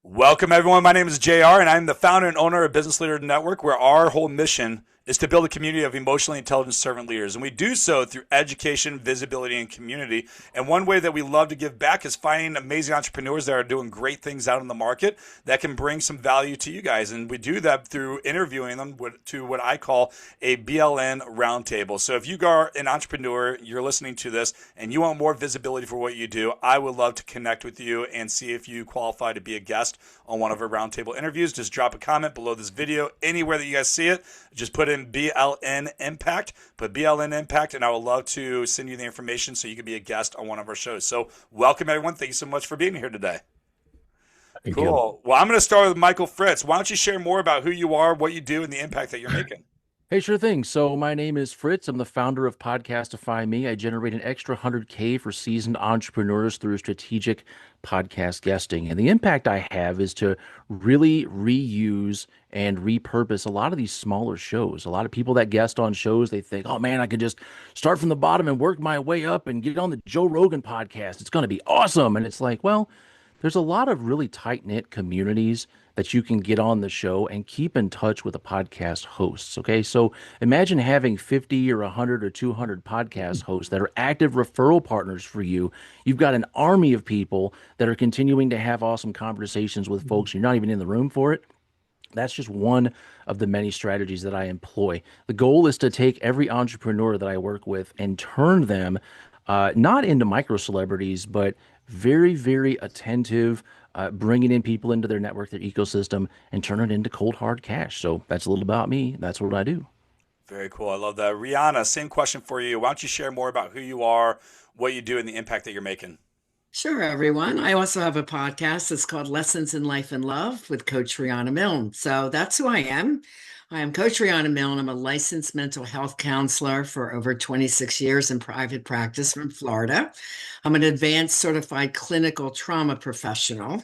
Welcome, everyone. My name is JR, and I'm the founder and owner of Business Leaders Network, where our whole mission is to build a community of emotionally intelligent servant leaders. And we do so through education, visibility, and community. And one way that we love to give back is finding amazing entrepreneurs that are doing great things out in the market that can bring some value to you guys. And we do that through interviewing them to what I call a BLN roundtable. So if you are an entrepreneur, you're listening to this, and you want more visibility for what you do, I would love to connect with you and see if you qualify to be a guest on one of our roundtable interviews. Just drop a comment below this video, anywhere that you guys see it. Just put in BLN Impact, put BLN Impact, and I would love to send you the information so you can be a guest on one of our shows. So welcome, everyone. Thank you so much for being here today. Thank you. Cool. Well, I'm going to start with Michael Fritz. Why don't you share more about who you are, what you do, and the impact that you're making? Hey, sure thing. So my name is Fritz. I'm the founder of Podcastify Me. I generate an extra 100K for seasoned entrepreneurs through strategic podcast guesting. And the impact I have is to really reuse and repurpose a lot of these smaller shows. A lot of people that guest on shows, they think, oh man, I could just start from the bottom and work my way up and get on the Joe Rogan podcast. It's going to be awesome. And it's like, well, there's a lot of really tight-knit communities that you can get on the show and keep in touch with the podcast hosts. Okay. So imagine having 50 or 100 or 200 podcast hosts that are active referral partners for you. You've got an army of people that are continuing to have awesome conversations with folks. You're not even in the room for it. That's just one of the many strategies that I employ. The goal is to take every entrepreneur that I work with and turn them not into micro celebrities, but very, very attentive, bringing in people into their network, their ecosystem, and turn it into cold hard cash. So that's a little about me. That's what I do. Very cool. I love that. Rihanna, same question for you. Why don't you share more about who you are, what you do, and the impact that you're making? Sure, everyone. I also have a podcast. It's called Lessons in Life and Love with Coach Rihanna Milne. So that's who I am. I am Coach Rihanna Milne. I'm a licensed mental health counselor for over 26 years in private practice from Florida. I'm an advanced certified clinical trauma professional,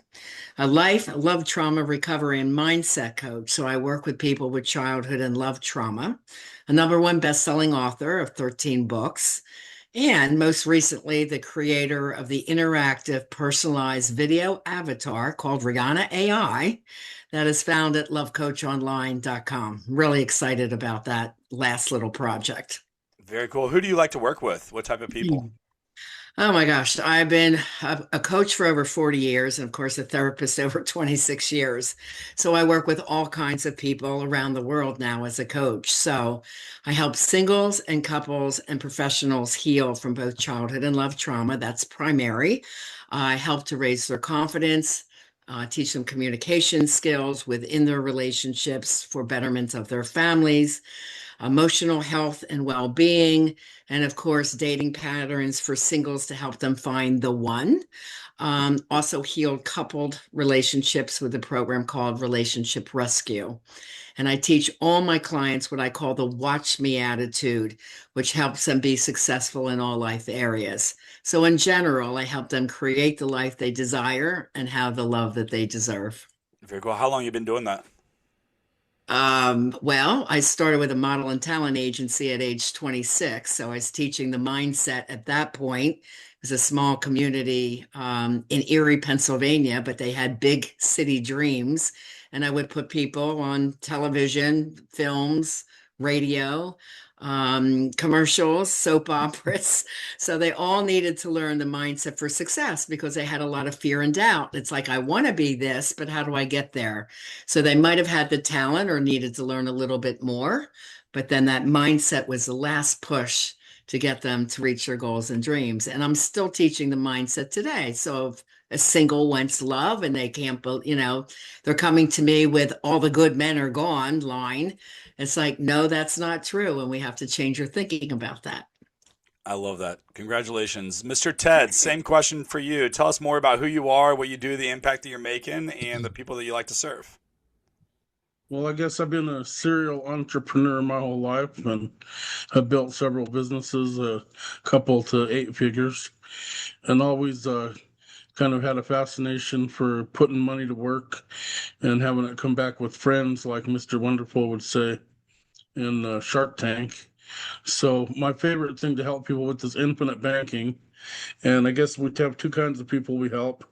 a love trauma recovery and mindset coach. So I work with people with childhood and love trauma, a number one best-selling author of 13 books. And most recently, the creator of the interactive personalized video avatar called Rihanna AI that is found at lovecoachonline.com. Really excited about that last little project. Very cool. Who do you like to work with? What type of people? Oh my gosh, I've been a coach for over 40 years and, of course, a therapist over 26 years. So I work with all kinds of people around the world now as a coach. So I help singles and couples and professionals heal from both childhood and love trauma. That's primary. I help to raise their confidence, teach them communication skills within their relationships for betterment of their families, emotional health and well-being, and of course, dating patterns for singles to help them find the one. Also healed coupled relationships with a program called Relationship Rescue. And I teach all my clients what I call the watch me attitude, which helps them be successful in all life areas. So in general, I help them create the life they desire and have the love that they deserve. Very cool. How long you been doing that? Well, I started with a model and talent agency at age 26. So I was teaching the mindset at that point. It was a small community in Erie, Pennsylvania, but they had big city dreams. And I would put people on television, films, radio, commercials, soap operas. So they all needed to learn the mindset for success because they had a lot of fear and doubt. It's like, I want to be this, but how do I get there? So they might have had the talent or needed to learn a little bit more, but then that mindset was the last push to get them to reach their goals and dreams. And I'm still teaching the mindset today. So if a single wants love and they can't, they're coming to me with all the good men are gone line. It's like, no, that's not true. And we have to change your thinking about that. I love that. Congratulations. Mr. Ted, same question for you. Tell us more about who you are, what you do, the impact that you're making, and the people that you like to serve. Well, I guess I've been a serial entrepreneur my whole life and have built several businesses, a couple to 8 figures, and always kind of had a fascination for putting money to work and having it come back with friends, like Mr. Wonderful would say in Shark Tank. So my favorite thing to help people with is infinite banking. And I guess we have two kinds of people we help.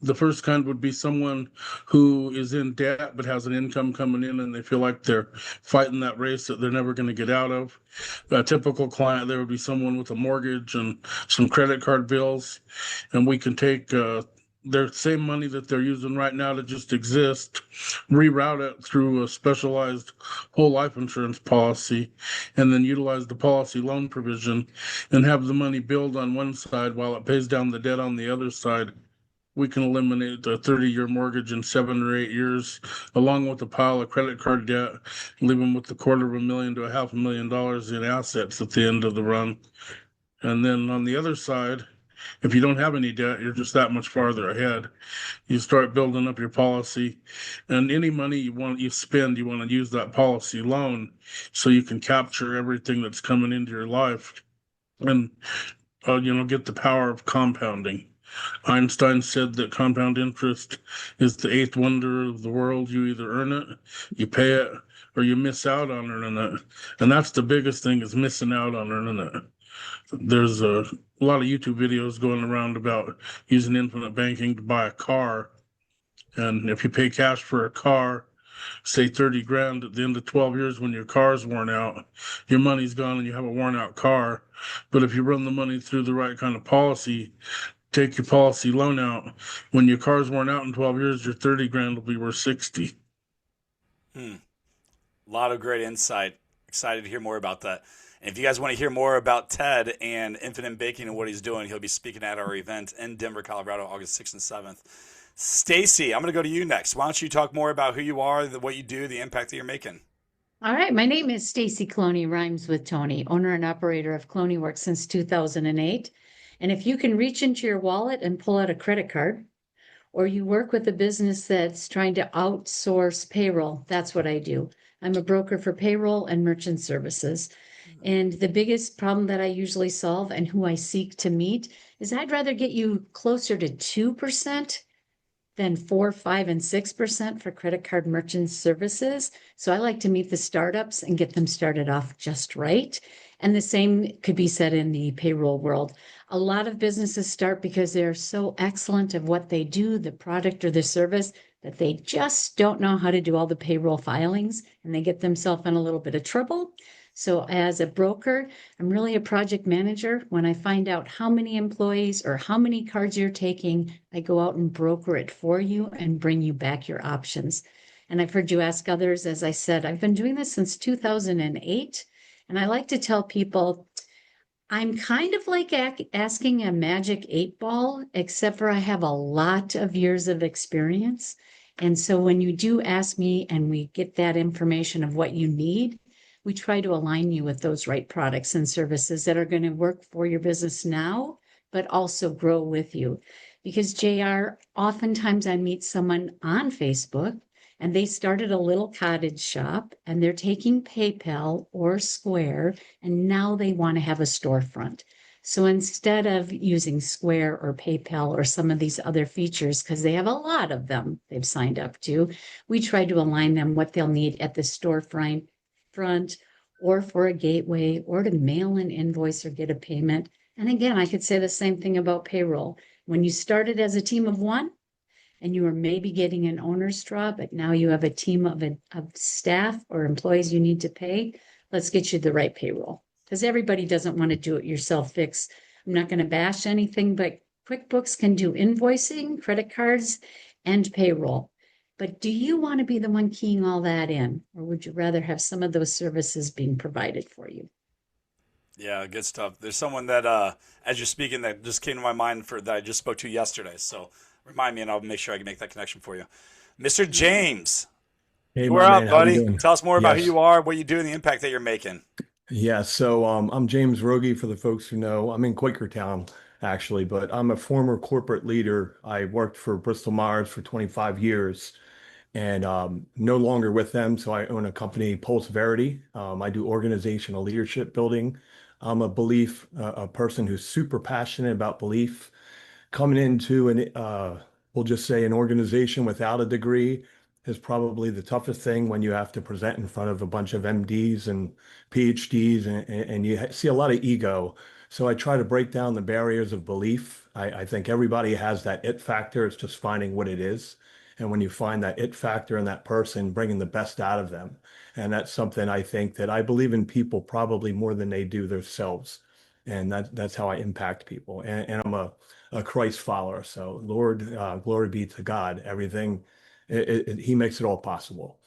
The first kind would be someone who is in debt but has an income coming in and they feel like they're fighting that race that they're never going to get out of. A typical client there would be someone with a mortgage and some credit card bills, and we can take their same money that they're using right now to just exist, reroute it through a specialized whole life insurance policy, and then utilize the policy loan provision and have the money build on one side while it pays down the debt on the other side. We can eliminate the 30-year mortgage in 7 or 8 years, along with a pile of credit card debt, leave them with $250,000 to $500,000 in assets at the end of the run. And then on the other side, if you don't have any debt, you're just that much farther ahead. You start building up your policy, and any money you spend, you want to use that policy loan so you can capture everything that's coming into your life and get the power of compounding. Einstein said that compound interest is the eighth wonder of the world. You either earn it, you pay it, or you miss out on earning it. And that's the biggest thing, is missing out on earning it. There's a lot of YouTube videos going around about using infinite banking to buy a car. And if you pay cash for a car, say 30 grand, at the end of 12 years when your car's worn out, your money's gone and you have a worn out car. But if you run the money through the right kind of policy, take your policy loan out, when your car's worn out in 12 years, your 30 grand will be worth 60. A lot of great insight. Excited to hear more about that. And if you guys want to hear more about Ted and Infinite Baking and what he's doing, he'll be speaking at our event in Denver, Colorado, August 6th and 7th. Stacey, I'm going to go to you next. Why don't you talk more about who you are, what you do, the impact that you're making? All right. My name is Stacey Cloney, rhymes with Tony, owner and operator of Cloney Works since 2008. And if you can reach into your wallet and pull out a credit card, or you work with a business that's trying to outsource payroll, that's what I do. I'm a broker for payroll and merchant services. And the biggest problem that I usually solve and who I seek to meet is I'd rather get you closer to 2% than 4, 5, and 6% for credit card merchant services. So I like to meet the startups and get them started off just right. And the same could be said in the payroll world. A lot of businesses start because they're so excellent of what they do, the product or the service, that they just don't know how to do all the payroll filings, and they get themselves in a little bit of trouble. So as a broker, I'm really a project manager. When I find out how many employees or how many cards you're taking, I go out and broker it for you and bring you back your options. And I've heard you ask others. As I said, I've been doing this since 2008. And I like to tell people, I'm kind of like asking a magic 8 ball, except for I have a lot of years of experience. And so when you do ask me and we get that information of what you need, we try to align you with those right products and services that are going to work for your business now, but also grow with you. Because JR, oftentimes I meet someone on Facebook and they started a little cottage shop and they're taking PayPal or Square, and now they want to have a storefront. So instead of using Square or PayPal or some of these other features, because they have a lot of them they've signed up to, we try to align them what they'll need at the storefront, or for a gateway, or to mail an invoice or get a payment. And again, I could say the same thing about payroll. When you started as a team of one and you were maybe getting an owner's draw, but now you have a team of staff or employees you need to pay, let's get you the right payroll. Because everybody doesn't want to do it yourself fix. I'm not going to bash anything, but QuickBooks can do invoicing, credit cards, and payroll. But do you want to be the one keying all that in, or would you rather have some of those services being provided for you? Yeah, good stuff. There's someone that, as you're speaking, that just came to my mind that I just spoke to yesterday. So remind me, and I'll make sure I can make that connection for you. Mr. James, Hey, we're my up, man, how you buddy. doing? Tell us more about who Yes. you are, what you do, and the impact that you're making. Yeah, so I'm James Rogge for the folks who know. I'm in Quakertown, actually, but I'm a former corporate leader. I worked for Bristol Myers for 25 years and no longer with them. So I own a company, Pulse Verity. I do organizational leadership building. I'm a person who's super passionate about belief. Coming into we'll just say an organization without a degree is probably the toughest thing when you have to present in front of a bunch of MDs and PhDs and you see a lot of ego. So I try to break down the barriers of belief I think everybody has that it factor. It's just finding what it is. And when you find that it factor in that person, bringing the best out of them. And that's something I think that I believe in people probably more than they do themselves. And that's how I impact people. And I'm a Christ follower. So Lord, glory be to God. Everything, he makes it all possible.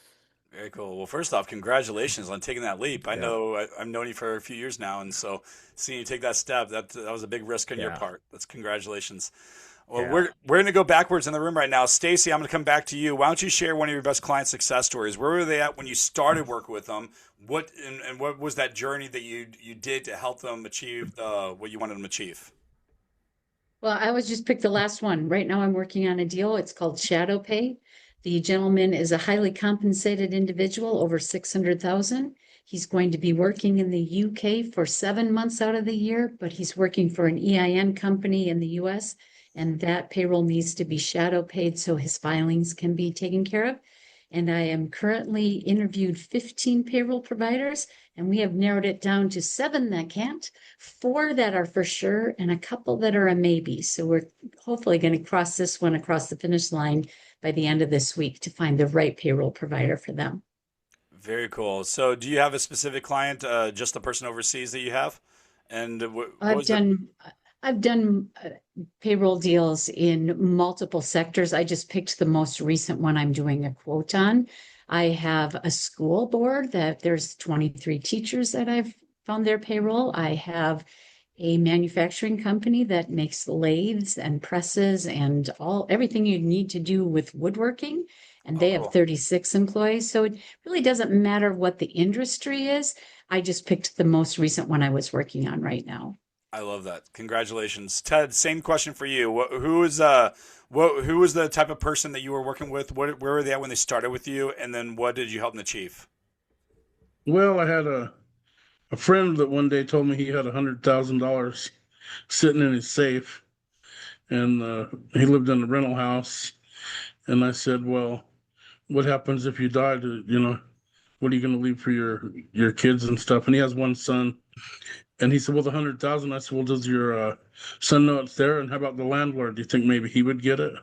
Very cool. Well, first off, congratulations on taking that leap. I Yeah. know I've known you for a few years now, and so seeing you take that step, that was a big risk on your Yeah. part. That's congratulations. Well, Yeah. we're going to go backwards in the room right now. Stacey, I'm going to come back to you. Why don't you share one of your best client success stories? Where were they at when you started working with them? What was that journey that you did to help them achieve what you wanted them to achieve? Well, I was just picked the last one. Right now I'm working on a deal. It's called Shadow Pay. The gentleman is a highly compensated individual, over 600,000. He's going to be working in the UK for 7 months out of the year, but he's working for an EIN company in the US, and that payroll needs to be shadow paid so his filings can be taken care of. And I am currently interviewed 15 payroll providers, and we have narrowed it down to 7 that can't, 4 that are for sure, and a couple that are a maybe. So we're hopefully going to cross this one across the finish line by the end of this week to find the right payroll provider for them. Very cool. So, do you have a specific client, just the person overseas that you have? And what I've was it? done payroll deals in multiple sectors. I just picked the most recent one I'm doing a quote on. I have a school board that there's 23 teachers that I've found their payroll. I have a manufacturing company that makes lathes and presses and everything you need to do with woodworking. And Oh, they have cool. 36 employees. So it really doesn't matter what the industry is. I just picked the most recent one I was working on right now. I love that. Congratulations, Ted. Same question for you. Who was the type of person that you were working with? Where were they at when they started with you? And then what did you help them achieve? Well, I had a friend that one day told me he had $100,000 sitting in his safe, and he lived in a rental house. And I said, "Well, what happens if you die? What are you going to leave for your kids and stuff?" And he has one son. And he said, "Well, the 100,000." I said, "Well, does your son know it's there? And how about the landlord? Do you think maybe he would get it?"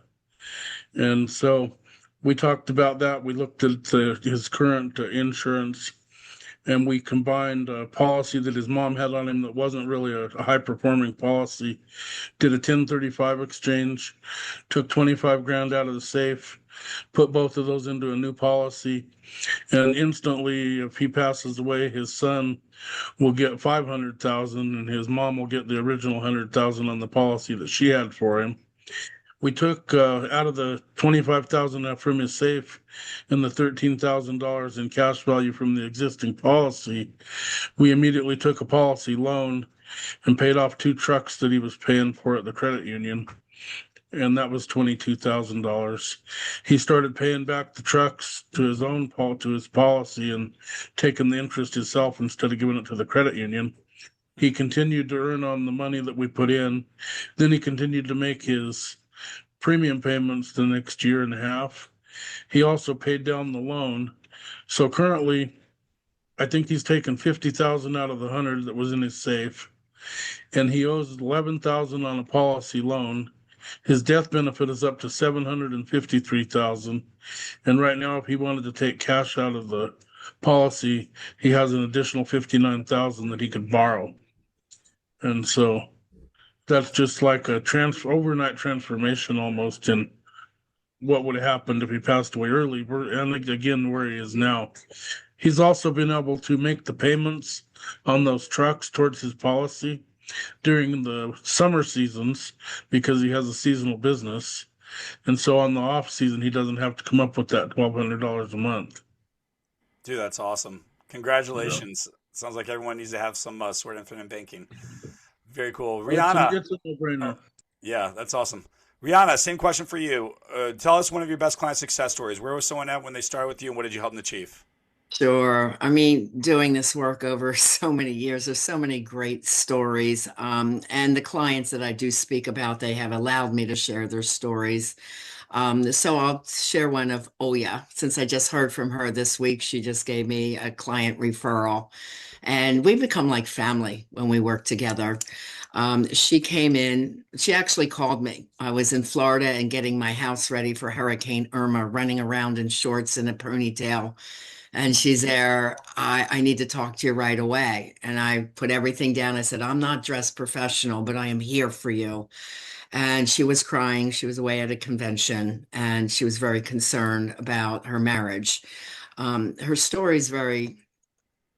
And so we talked about that. We looked at his current insurance, and we combined a policy that his mom had on him that wasn't really a high performing policy. Did a 1035 exchange, took 25 grand out of the safe, put both of those into a new policy, and instantly, if he passes away, his son will get 500,000, and his mom will get the original 100,000 on the policy that she had for him. We took out of the 25,000 from his safe and the $13,000 in cash value from the existing policy. We immediately took a policy loan and paid off 2 trucks that he was paying for at the credit union, and that was $22,000. He started paying back the trucks to his policy and taking the interest himself instead of giving it to the credit union. He continued to earn on the money that we put in. Then he continued to make his premium payments the next year and a half. He also paid down the loan. So currently, I think he's taken 50,000 out of the 100 that was in his safe, and he owes 11,000 on a policy loan. His death benefit is up to 753,000, and right now, if he wanted to take cash out of the policy, he has an additional 59,000 that he could borrow. And so that's just like a overnight transformation almost in what would have happened if he passed away early, and again where he is now. He's also been able to make the payments on those trucks towards his policy during the summer seasons because he has a seasonal business. And so on the off season, he doesn't have to come up with that $1,200 a month. Dude, that's awesome. Congratulations. Sounds like everyone needs to have some sort of infinite banking. Very cool. Rihanna. It's a no-brainer. Yeah, that's awesome. Rihanna, same question for you. Tell us one of your best client success stories. Where was someone at when they started with you, and what did you help them achieve? Sure. I mean, doing this work over so many years, there's so many great stories. And the clients that I do speak about, they have allowed me to share their stories. So I'll share one of Oya, since I just heard from her this week. She just gave me a client referral, and we become like family when we work together. She came in, she actually called me. I was in Florida and getting my house ready for Hurricane Irma, running around in shorts and a ponytail. And she's there. I need to talk to you right away. And I put everything down. I said, I'm not dressed professional, but I am here for you. And she was crying. She was away at a convention and she was very concerned about her marriage. Her story is very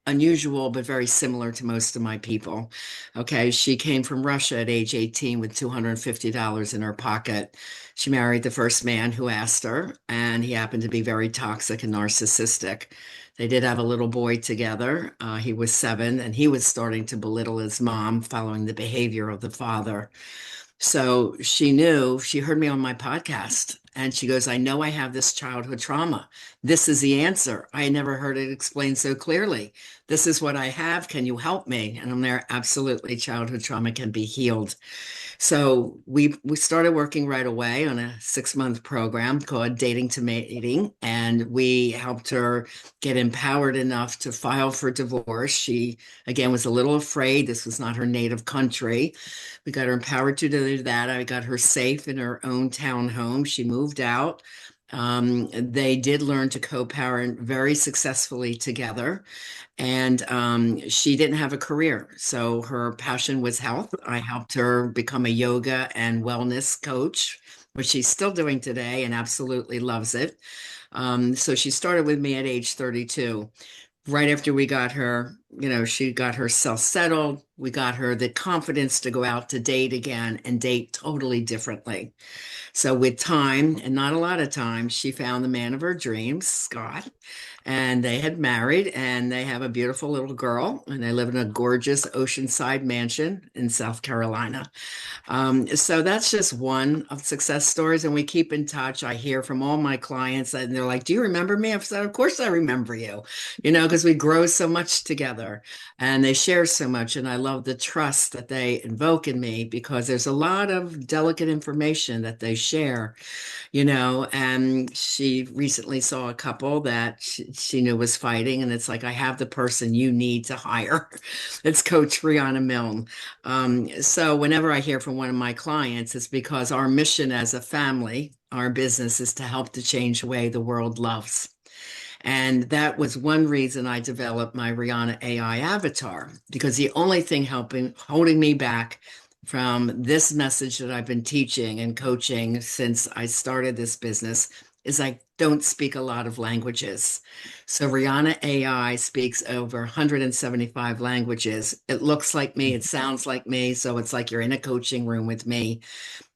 unusual, but very similar to most of my people. Okay. She came from Russia at age 18 with $250 in her pocket. She married the first man who asked her, and he happened to be very toxic and narcissistic. They did have a little boy together. He was 7, and he was starting to belittle his mom following the behavior of the father. So she knew, she heard me on my podcast and she goes, I know I have this childhood trauma. This is the answer. I never heard it explained so clearly. This is what I have. Can you help me? And I'm there, absolutely. Childhood trauma can be healed. So we started working right away on a 6-month program called Dating to Mating, and we helped her get empowered enough to file for divorce. She, again, was a little afraid. This was not her native country. We got her empowered to do that. I got her safe in her own townhome. She moved out. They did learn to co-parent very successfully together. And she didn't have a career. So her passion was health. I helped her become a yoga and wellness coach, which she's still doing today and absolutely loves it. So she started with me at age 32. Right after we got her, she got herself settled. We got her the confidence to go out to date again and date totally differently. So with time, and not a lot of time, she found the man of her dreams, Scott, and they had married and they have a beautiful little girl and they live in a gorgeous oceanside mansion in South Carolina. So that's just one of success stories, and we keep in touch. I hear from all my clients and they're like, do you remember me? I've said, of course I remember you, because we grow so much together and they share so much. And I love the trust that they invoke in me because there's a lot of delicate information that they share, and she recently saw a couple that she knew was fighting. And it's like, I have the person you need to hire. It's Coach Rihanna Milne. So whenever I hear from one of my clients, it's because our mission as a family, our business is to help to change the way the world loves. And that was one reason I developed my Rihanna AI avatar, because the only thing holding me back from this message that I've been teaching and coaching since I started this business is I don't speak a lot of languages. So Rihanna AI speaks over 175 languages. It looks like me, it sounds like me. So it's like you're in a coaching room with me.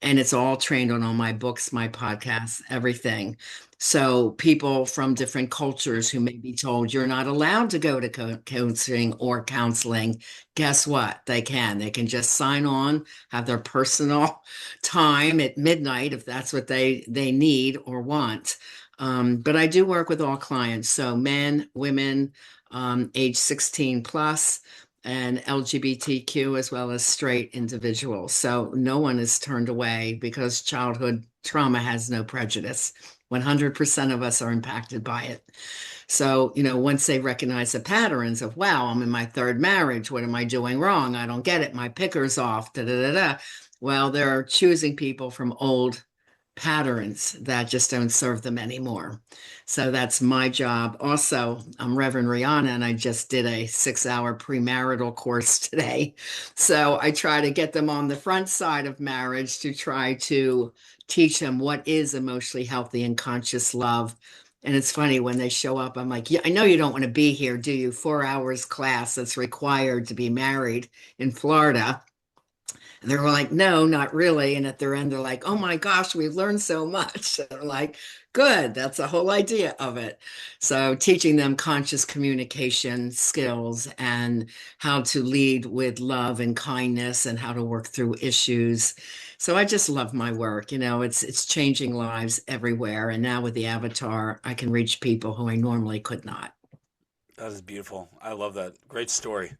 And it's all trained on all my books, my podcasts, everything. So people from different cultures who may be told you're not allowed to go to coaching or counseling, guess what? They can. They can just sign on, have their personal time at midnight if that's what they need or want. But I do work with all clients. So men, women, age 16 plus, and LGBTQ, as well as straight individuals. So no one is turned away because childhood trauma has no prejudice. 100% of us are impacted by it. So, once they recognize the patterns of, wow, I'm in my 3rd marriage. What am I doing wrong? I don't get it. My picker's off. Da, da, da, da. Well, they're choosing people from old patterns that just don't serve them anymore. So that's my job. Also, I'm Reverend Rihanna, and I just did a 6-hour premarital course today. So I try to get them on the front side of marriage to try to teach them what is emotionally healthy and conscious love. And it's funny when they show up, I'm like, yeah, I know you don't want to be here, do you? 4 hours class that's required to be married in Florida. And they're like, no, not really. And at their end, they're like, oh my gosh, we've learned so much. And I'm like, good, that's the whole idea of it. So teaching them conscious communication skills and how to lead with love and kindness and how to work through issues. So I just love my work. It's changing lives everywhere. And now with the avatar, I can reach people who I normally could not. That is beautiful. I love that. Great story.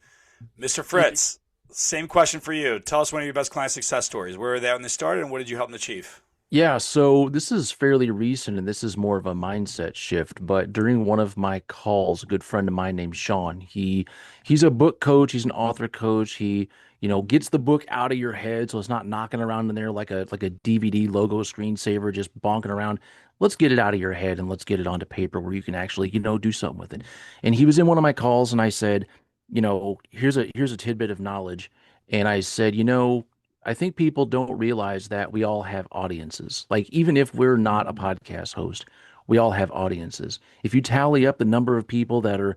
Mr. Fritz, same question for you. Tell us one of your best client success stories. Where were they at when they started and what did you help them achieve? Yeah, so this is fairly recent and this is more of a mindset shift. But during one of my calls, a good friend of mine named Sean, he's a book coach, he's an author coach. He, gets the book out of your head so it's not knocking around in there like a DVD logo screensaver, just bonking around. Let's get it out of your head and let's get it onto paper where you can actually, do something with it. And he was in one of my calls and I said, here's a tidbit of knowledge. And I said, I think people don't realize that we all have audiences. Like, even if we're not a podcast host, we all have audiences. If you tally up the number of people that are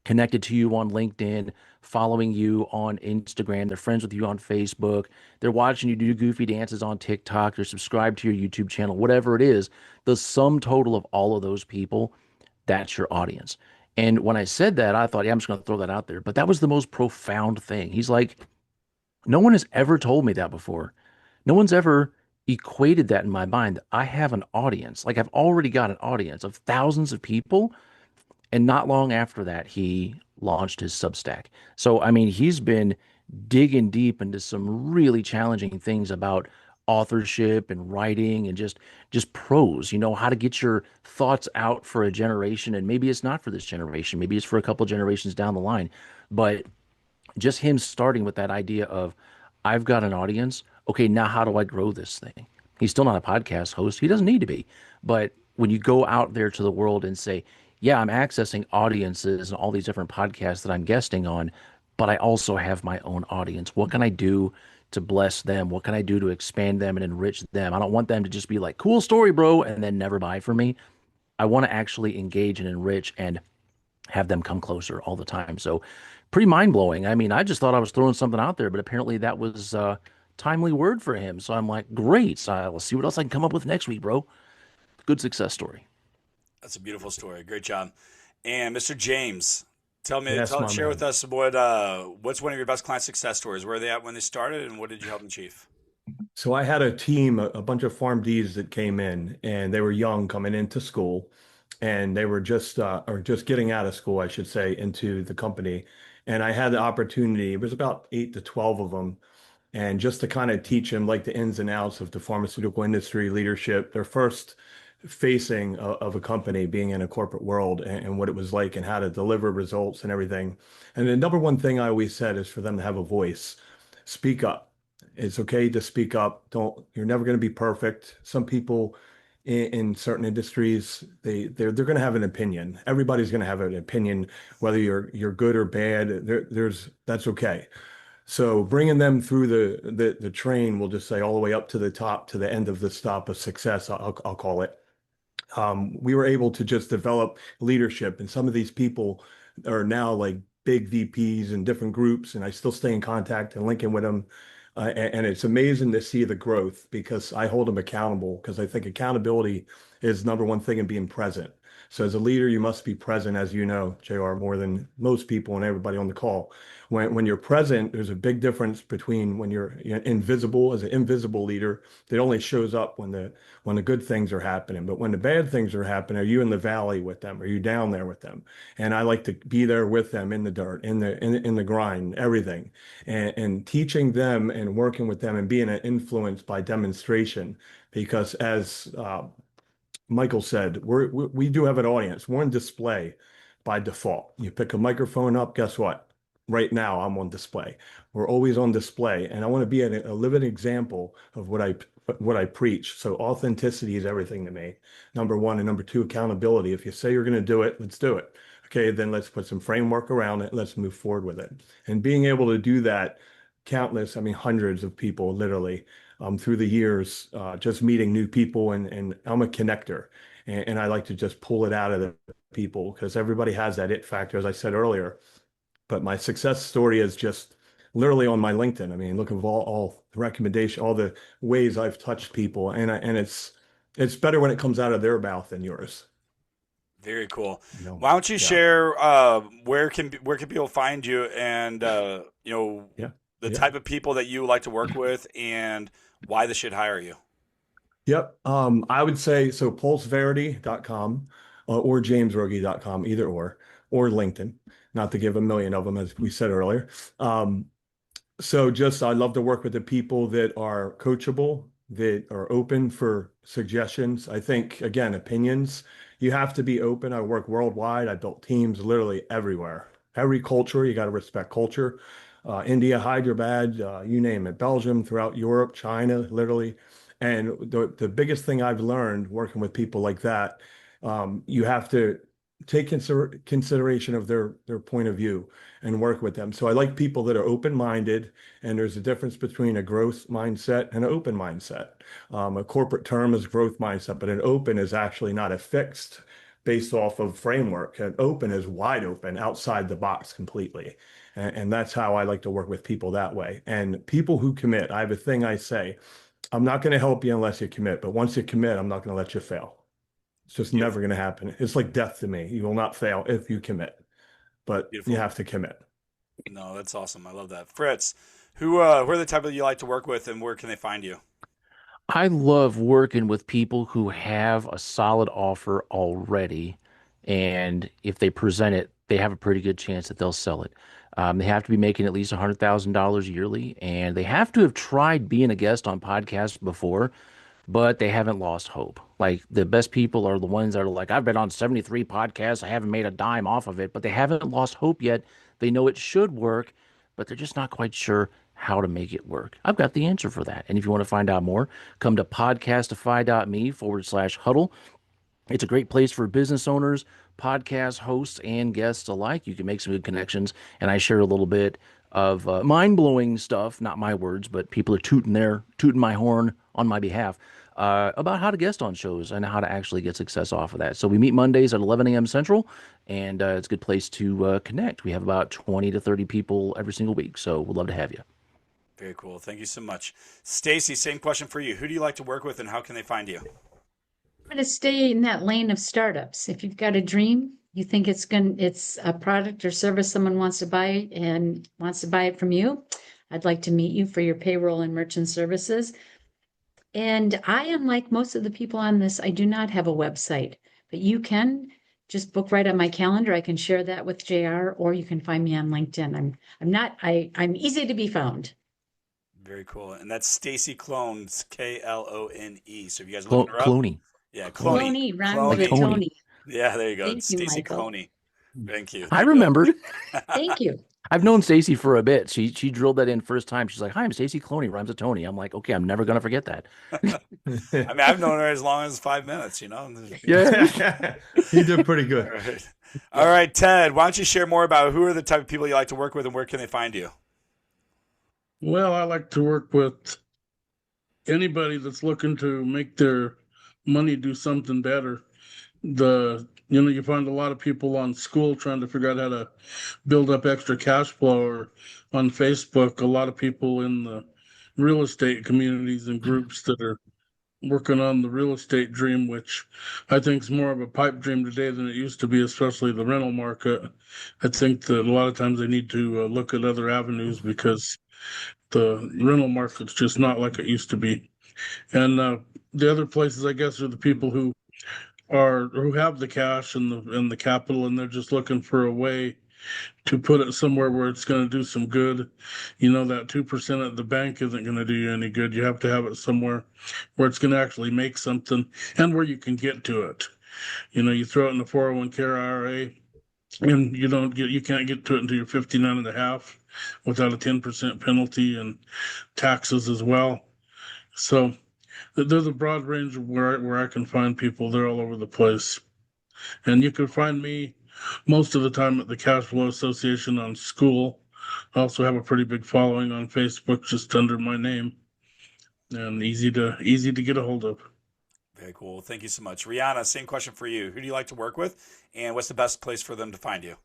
connected to you on LinkedIn, following you on Instagram, they're friends with you on Facebook, they're watching you do goofy dances on TikTok, they're subscribed to your YouTube channel, whatever it is, the sum total of all of those people, that's your audience. And when I said that, I thought, yeah, I'm just going to throw that out there. But that was the most profound thing. He's like, no one has ever told me that before. No one's ever equated that in my mind. I have an audience. Like, I've already got an audience of thousands of people. And not long after that, he launched his Substack. So, I mean, he's been digging deep into some really challenging things about authorship and writing and just prose, how to get your thoughts out for a generation. And maybe it's not for this generation, maybe it's for a couple generations down the line. But just him starting with that idea of, I've got an audience. Okay, now how do I grow this thing? He's still not a podcast host. He doesn't need to be. But when you go out there to the world and say, yeah, I'm accessing audiences and all these different podcasts that I'm guesting on, but I also have my own audience. What can I do to bless them? What can I do to expand them and enrich them? I don't want them to just be like, cool story, bro, and then never buy from me. I want to actually engage and enrich and have them come closer all the time. So pretty mind blowing. I mean, I just thought I was throwing something out there, but apparently that was timely word for him. So I'm like, great. So let's see what else I can come up with next week, bro. Good success story. That's a beautiful story. Great job. And Mr. James, Yes, my share with man. us what's one of your best client success stories. Where are they at when they started, and what did you help them achieve? So I had a team, a bunch of PharmDs that came in, and they were young coming into school, and they were just or just getting out of school, I should say, into the company. And I had the opportunity. It was about 8 to 12 of them, and just to kind of teach them like the ins and outs of the pharmaceutical industry leadership, their first facing of a company being in a corporate world and what it was like and how to deliver results and everything. And the number one thing I always said is for them to have a voice. Speak up. It's okay to speak up. You're never going to be perfect. Some people in certain industries, they're going to have an opinion. Everybody's going to have an opinion, whether you're good or bad. That's okay. So bringing them through the train, we'll just say all the way up to the top, to the end of the stop of success, I'll call it. We were able to just develop leadership, and some of these people are now like big VPs in different groups, and I still stay in contact and linking with them. And it's amazing to see the growth because I hold them accountable because I think accountability is number one thing in being present. So as a leader, you must be present, as you know, JR, more than most people and everybody on the call. When you're present, there's a big difference between when you're invisible as an invisible leader that only shows up when the good things are happening. But when the bad things are happening, are you in the valley with them? Are you down there with them? And I like to be there with them in the dirt, in the grind, everything, and teaching them and working with them and being an influence by demonstration. Because as Michael said, we do have an audience. We're on display by default. You pick a microphone up, guess what? Right now, I'm on display. We're always on display, and I want to be a living example of what I preach. So authenticity is everything to me. Number one, and number two, accountability. If you say you're going to do it, let's do it. Okay, then let's put some framework around it. Let's move forward with it. And being able to do that, countless, I mean, hundreds of people literally through the years, just meeting new people, and I'm a connector, and I like to just pull it out of the people because everybody has that it factor, as I said earlier. But my success story is just literally on my LinkedIn. I mean, look at all the recommendation, all the ways I've touched people, and it's better when it comes out of their mouth than yours. Very cool. No, Why don't you yeah, share where can people find you, and yeah, the yeah. type of people that you like to work with, and why they should hire you? Yep. I would say so pulseverity.com or jamesrogge.com, either or LinkedIn, not to give a million of them, as we said earlier. So just I love to work with the people that are coachable, that are open for suggestions. I think, again, opinions, you have to be open. I work worldwide. I built teams literally everywhere. Every culture, you got to respect culture. India, Hyderabad, you name it, Belgium, throughout Europe, China, literally. And the biggest thing I've learned working with people like that, you have to take consideration of their point of view and work with them. So I like people that are open-minded, and there's a difference between a growth mindset and an open mindset. A corporate term is growth mindset, but an open is actually not a fixed based off of framework. An open is wide open, outside the box completely. And that's how I like to work with people that way. And people who commit, I have a thing I say, I'm not going to help you unless you commit, but once you commit, I'm not going to let you fail. It's just never going to happen. It's like death to me. You will not fail if you commit, but you have to commit. No, that's awesome. I love that. Fritz, who are the type of you like to work with, and where can they find you? I love working with people who have a solid offer already, and if they present it, they have a pretty good chance that they'll sell it. They have to be making at least $100,000 yearly, and they have to have tried being a guest on podcasts before, but they haven't lost hope. Like, the best people are the ones that are like, I've been on 73 podcasts, I haven't made a dime off of it, but they haven't lost hope yet. They know it should work, but they're just not quite sure how to make it work. I've got the answer for that. And if you want to find out more, come to podcastify.me/huddle. It's a great place for business owners, podcast hosts, and guests alike. You can make some good connections. And I share a little bit of mind-blowing stuff, not my words, but people are tooting my horn on my behalf, about how to guest on shows and how to actually get success off of that. So we meet Mondays at 11 a.m. Central, and it's a good place to connect. We have about 20 to 30 people every single week, so we'd love to have you. Very cool. Thank you so much. Stacey, same question for you. Who do you like to work with, and how can they find you? I'm going to stay in that lane of startups. If you've got a dream, you think it's a product or service someone wants to buy and wants to buy it from you, I'd like to meet you for your payroll and merchant services. And I, unlike most of the people on this, I do not have a website, but you can just book right on my calendar. I can share that with JR, or you can find me on LinkedIn. I'm easy to be found. Very cool. And that's Stacey Clone, Klone. So if you guys are looking her up. Cloney. Yeah, Cloney. Rhymes with Tony. Tony. Yeah, there you go. Thank you, Stacey Michael. Cloney. Thank you. I remembered. Thank you. I've known Stacey for a bit. She drilled that in first time. She's like, "Hi, I'm Stacey Cloney, rhymes with Tony." I'm like, "Okay, I'm never gonna forget that." I mean, I've known her as long as 5 minutes, you know? Yeah. You did pretty good. All right. All right, Ted, why don't you share more about who are the type of people you like to work with, and where can they find you? Well, I like to work with anybody that's looking to make their money do something better. You find a lot of people on school trying to figure out how to build up extra cash flow, or on Facebook, a lot of people in the real estate communities and groups that are working on the real estate dream, which I think is more of a pipe dream today than it used to be, especially the rental market. I think that a lot of times they need to look at other avenues, because the rental market's just not like it used to be. And the other places, I guess, are the people who have the cash and the capital, and they're just looking for a way to put it somewhere where it's going to do some good. That 2% at the bank isn't going to do you any good. You have to have it somewhere where it's going to actually make something, and where you can get to it. You throw it in the 401k IRA, and you can't get to it until you're 59 and a half, without a 10% penalty and taxes as well. So there's a broad range of where I can find people. They're all over the place. And you can find me most of the time at the Cash Flow Association on School. I also have a pretty big following on Facebook, just under my name, and easy to get a hold of. Very cool. Thank you so much. Rihanna, same question for you. Who do you like to work with, and what's the best place for them to find you?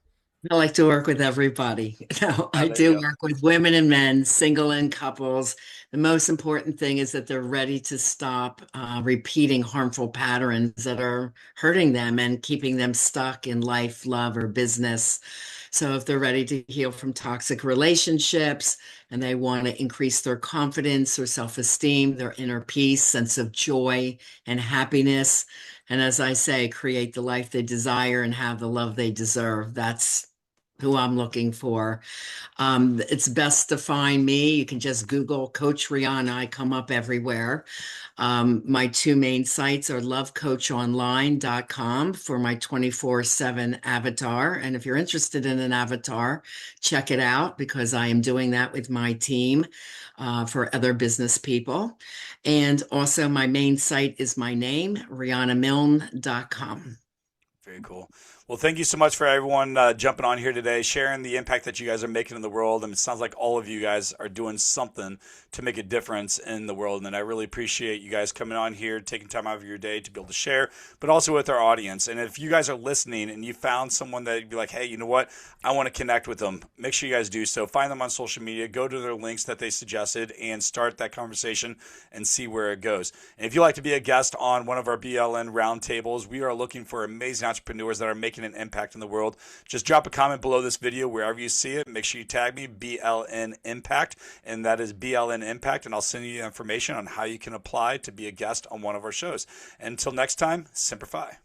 I like to work with everybody. I do work with women and men, single and couples. The most important thing is that they're ready to stop repeating harmful patterns that are hurting them and keeping them stuck in life, love, or business. So if they're ready to heal from toxic relationships, and they want to increase their confidence or self-esteem, their inner peace, sense of joy and happiness, and as I say, create the life they desire and have the love they deserve, that's who I'm looking for. It's best to find me. You can just Google Coach Rihanna. I come up everywhere. My two main sites are lovecoachonline.com for my 24/7 avatar. And if you're interested in an avatar, check it out because I am doing that with my team for other business people. And also my main site is my name, RihannaMilne.com. Very cool. Well, thank you so much for everyone jumping on here today, sharing the impact that you guys are making in the world. And it sounds like all of you guys are doing something to make a difference in the world. And I really appreciate you guys coming on here, taking time out of your day to be able to share, but also with our audience. And if you guys are listening and you found someone that you'd be like, hey, you know what? I want to connect with them. Make sure you guys do so. Find them on social media, go to their links that they suggested, and start that conversation and see where it goes. And if you'd like to be a guest on one of our BLN roundtables, we are looking for amazing entrepreneurs that are making an impact in the world. Just drop a comment below this video wherever you see it. Make sure you tag me, BLN Impact, and that is BLN Impact, and I'll send you information on how you can apply to be a guest on one of our shows. Until next time, Semper Fi.